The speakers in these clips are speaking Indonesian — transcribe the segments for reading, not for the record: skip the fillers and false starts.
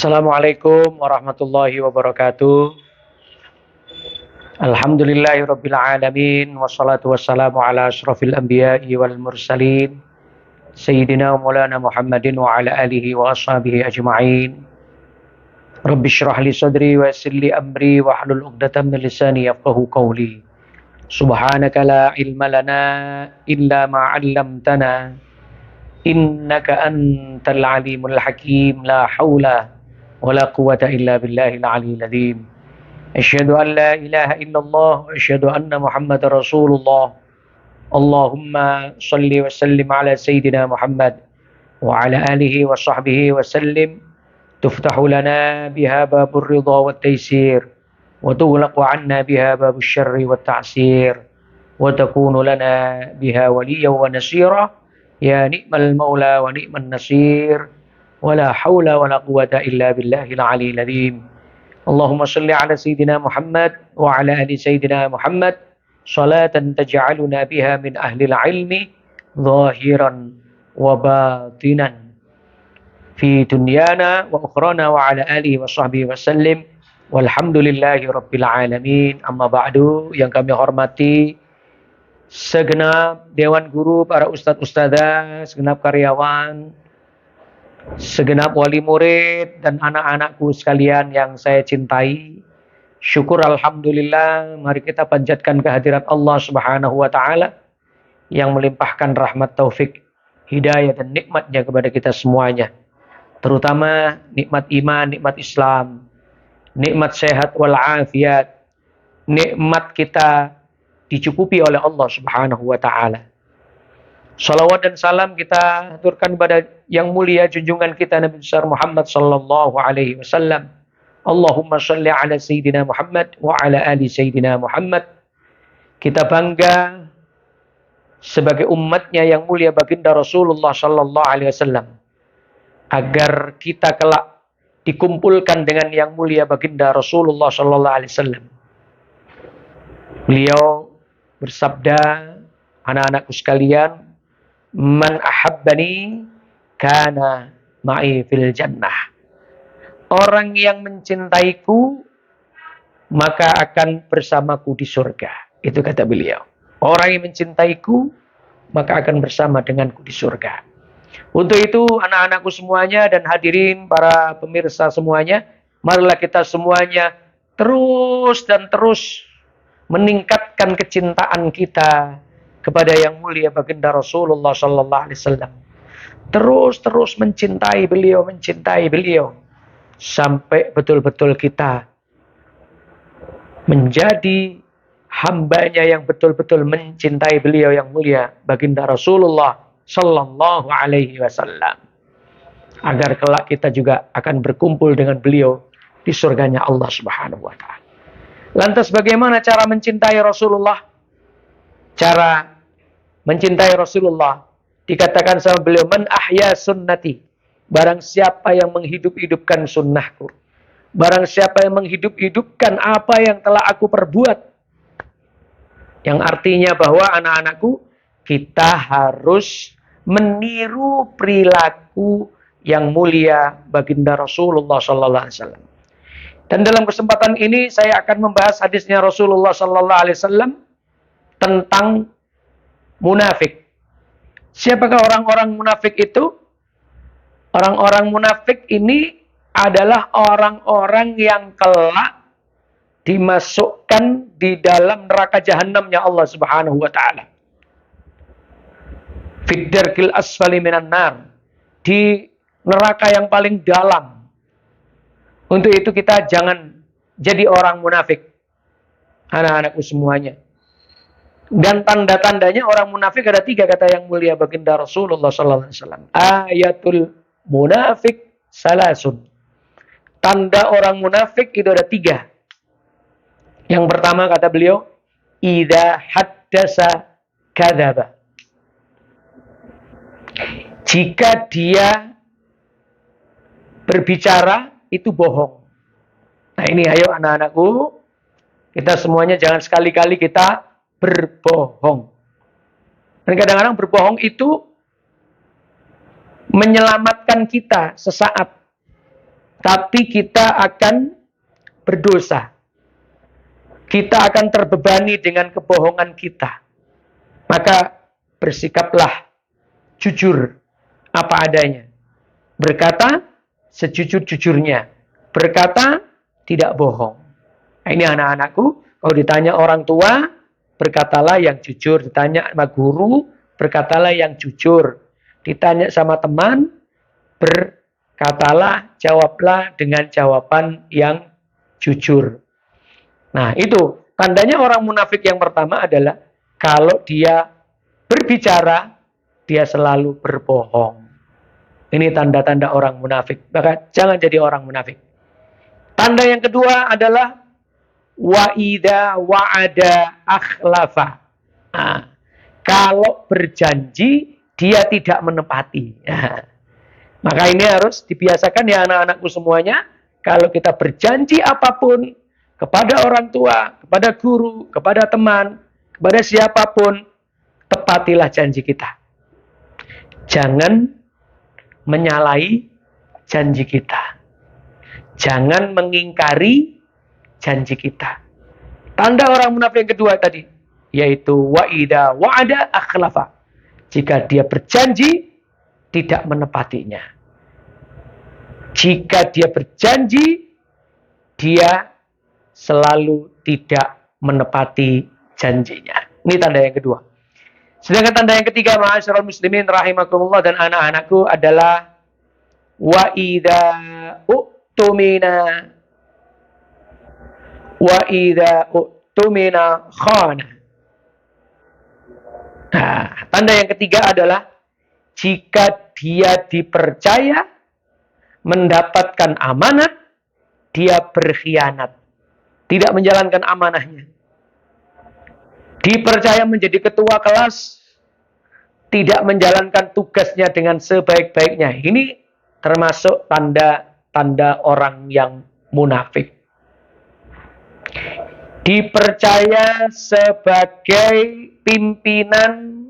Assalamualaikum warahmatullahi wabarakatuh. Alhamdulillahirabbil alamin wassalatu wassalamu ala asyrafil anbiya'i wal mursalin sayyidina wa maulana Muhammadin wa ala alihi wa ashabihi ajma'in. Rabbi shrah li sadri wa yassir li amri wa hlul 'uqdatam min lisani yafqahu qawli. Subhanaka la ilma lana illa ma 'allamtana innaka antal alimul hakim. La haula wala quwwata illa billahil aliyyil azim. Asyhadu an la ilaha illallah wa asyhadu anna Muhammadar Rasulullah. Allahumma shalli wa sallim ala sayyidina Muhammad wa ala alihi wa sahbihi wa sallim. Tuftahu lana biha babur ridha wat taysir wa tughlaqu 'anna biha babus syarri wat ta'sir wa takunu lana biha waliyyan wa nasira. Ya ni'mal maula wa ni'man nasir. Wala haula wala quwwata illa billahil aliyyil azim. Allahumma shalli ala sayyidina Muhammad wa ala ali sayyidina Muhammad salatan taj'aluna biha min ahli ilmi zahiran wa batinan fi dunyana wa ukhrana wa ala alihi wa sahbihi wa sallim. Walhamdulillahi rabbil alamin. Amma ba'du, yang kami hormati segenap dewan guru, para ustadz ustadzah, segenap karyawan, segenap wali murid, dan anak-anakku sekalian yang saya cintai. Syukur alhamdulillah, mari kita panjatkan kehadirat Allah Subhanahu wa taala yang melimpahkan rahmat, taufik, hidayah dan nikmatnya kepada kita semuanya. Terutama nikmat iman, nikmat Islam, nikmat sehat wal afiat, nikmat kita dicukupi oleh Allah Subhanahu wa taala. Salawat dan salam kita aturkan kepada yang mulia junjungan kita Nabi besar Muhammad sallallahu alaihi wasallam. Allahumma shalli ala sayyidina Muhammad wa ala ali sayyidina Muhammad. Kita bangga sebagai umatnya yang mulia baginda Rasulullah sallallahu alaihi wasallam, agar kita kelak dikumpulkan dengan yang mulia baginda Rasulullah sallallahu alaihi wasallam. Beliau bersabda, anak-anakku sekalian, man ahabbani kana ma'i fil jannah. Orang yang mencintaiku maka akan bersamaku di surga. Itu kata beliau. Orang yang mencintaiku maka akan bersama denganku di surga. Untuk itu anak-anakku semuanya dan hadirin para pemirsa semuanya, marilah kita semuanya terus dan terus meningkatkan kecintaan kita kepada yang mulia baginda Rasulullah sallallahu alaihi wasallam. Terus mencintai beliau sampai betul-betul kita menjadi hambanya yang betul-betul mencintai beliau yang mulia baginda Rasulullah sallallahu alaihi wasallam, agar kelak kita juga akan berkumpul dengan beliau di surganya Allah Subhanahu wa taala. Lantas bagaimana cara mencintai Rasulullah? Cara mencintai Rasulullah dikatakan sama beliau, man ahya sunnati, barang siapa yang menghidup-hidupkan sunnahku, barang siapa yang menghidup-hidupkan apa yang telah aku perbuat. Yang artinya bahwa anak-anakku, kita harus meniru perilaku yang mulia baginda Rasulullah sallallahu alaihi wasallam. Dan dalam kesempatan ini saya akan membahas hadisnya Rasulullah sallallahu alaihi wasallam tentang munafik. Siapakah orang-orang munafik itu? Orang-orang munafik ini adalah orang-orang yang kelak dimasukkan di dalam neraka jahanamnya Allah Subhanahu wa taala. Fiddarkil asfali minan nar, di neraka yang paling dalam. Untuk itu kita jangan jadi orang munafik, anak-anakku semuanya. Dan tanda-tandanya orang munafik ada 3, kata yang mulia baginda Rasulullah sallallahu alaihi wasallam. Ayatul munafik salasun. Tanda orang munafik itu ada 3. Yang pertama kata beliau, idza haddasa kadzaba. Jika dia berbicara itu bohong. Nah ini, ayo anak-anakku, kita semuanya jangan sekali-kali kita berbohong. Dan kadang-kadang berbohong itu menyelamatkan kita sesaat. tapi kita akan berdosa. Kita akan terbebani dengan kebohongan kita. Maka bersikaplah jujur apa adanya. Berkata sejujur-jujurnya. Berkata tidak bohong. Nah, ini anak-anakku, kalau ditanya orang tua, berkatalah yang jujur. Ditanya sama guru, berkatalah yang jujur. Ditanya sama teman, berkatalah, jawablah dengan jawaban yang jujur. Nah, itu tandanya orang munafik yang pertama adalah kalau dia berbicara, dia selalu berbohong. Ini tanda-tanda orang munafik. Maka jangan jadi orang munafik. Tanda yang kedua adalah wa'ida wa'ada akhlafa. Nah, kalau berjanji, dia tidak menepati. Nah, maka ini harus dibiasakan ya anak-anakku semuanya. Kalau kita berjanji apapun, kepada orang tua, kepada guru, kepada teman, kepada siapapun, tepatilah janji kita. Jangan menyalahi janji kita. Jangan mengingkari janji kita. Tanda orang munafik yang kedua tadi, yaitu wa'ida wa'ada akhlafa. Jika dia berjanji, tidak menepatinya. Jika dia berjanji, dia selalu tidak menepati janjinya. Ini tanda yang kedua. Sedangkan tanda yang ketiga, ma'asyiral muslimin rahimakumullah dan anak-anakku, adalah wa idza u'tumina khana. Nah, tanda yang ketiga adalah jika dia dipercaya mendapatkan amanat, dia berkhianat. Tidak menjalankan amanahnya. Dipercaya menjadi ketua kelas, tidak menjalankan tugasnya dengan sebaik-baiknya. Ini termasuk tanda-tanda orang yang munafik. Dipercaya sebagai pimpinan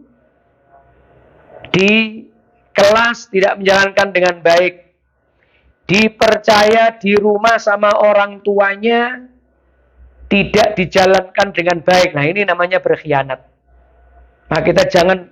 di kelas, tidak menjalankan dengan baik. Dipercaya di rumah sama orang tuanya, tidak dijalankan dengan baik. Nah, ini namanya berkhianat. Nah, kita jangan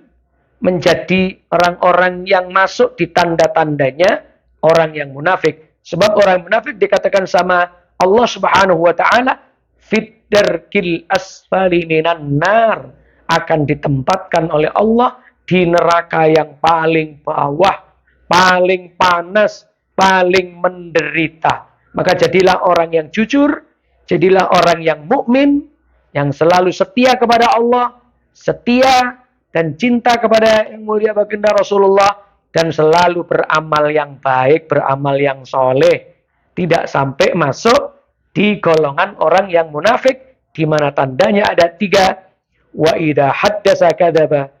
menjadi orang-orang yang masuk di tanda-tandanya orang yang munafik. Sebab orang munafik dikatakan sama Allah Subhanahu wa taala, fid-darkil asfali minan nar, akan ditempatkan oleh Allah di neraka yang paling bawah, paling panas, paling menderita. Maka jadilah orang yang jujur, jadilah orang yang mukmin, yang selalu setia kepada Allah, setia dan cinta kepada yang mulia baginda Rasulullah, dan selalu beramal yang baik, beramal yang soleh. Tidak sampai masuk di golongan orang yang munafik, di mana tandanya ada 3. Wa idza haddasa kadzaba.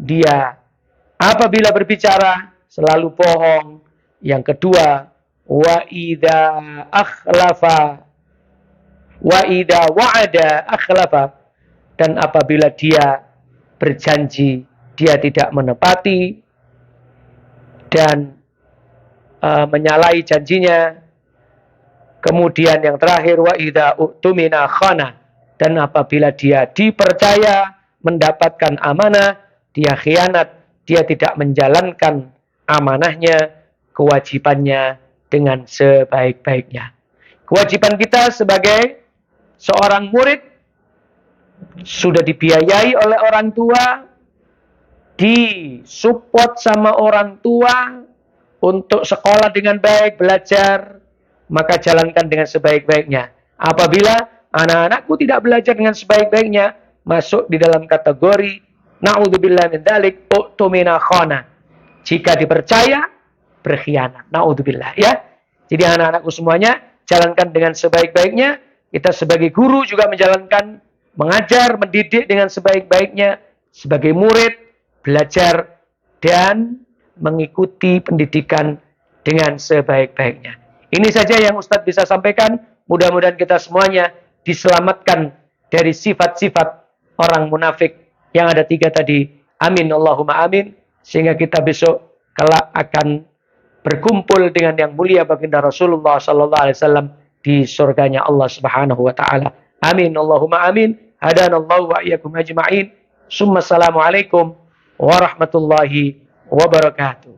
Dia apabila berbicara selalu bohong. Yang kedua, wa idza akhlafa. Wa idza wa'ada akhlafa. Dan apabila dia berjanji, dia tidak menepati dan menyalahi janjinya. Kemudian yang terakhir, wa idza u'tumina khana. Dan apabila dia dipercaya mendapatkan amanah, dia khianat, dia tidak menjalankan amanahnya, kewajibannya dengan sebaik-baiknya. Kewajiban kita sebagai seorang murid, sudah dibiayai oleh orang tua, disupport sama orang tua untuk sekolah dengan baik, belajar, maka jalankan dengan sebaik-baiknya. Apabila anak-anakku tidak belajar dengan sebaik-baiknya, masuk di dalam kategori na'udzubillah min dzalik, u'tumina khana. Jika dipercaya, berkhianat. Na'udzubillah, ya. Jadi anak-anakku semuanya, jalankan dengan sebaik-baiknya. Kita sebagai guru juga menjalankan, mengajar, mendidik dengan sebaik-baiknya. Sebagai murid, belajar dan mengikuti pendidikan dengan sebaik-baiknya. Ini saja yang Ustadz bisa sampaikan. Mudah-mudahan kita semuanya diselamatkan dari sifat-sifat orang munafik yang ada 3 tadi. Amin Allahumma amin. Sehingga kita besok kelak akan berkumpul dengan yang mulia baginda Rasulullah sallallahu alaihi wasallam di surganya Allah Subhanahu wa taala. Amin Allahumma amin. Hadanallahu wa iyyakum ajma'in. Summa assalamu alaikum warahmatullahi wabarakatuh.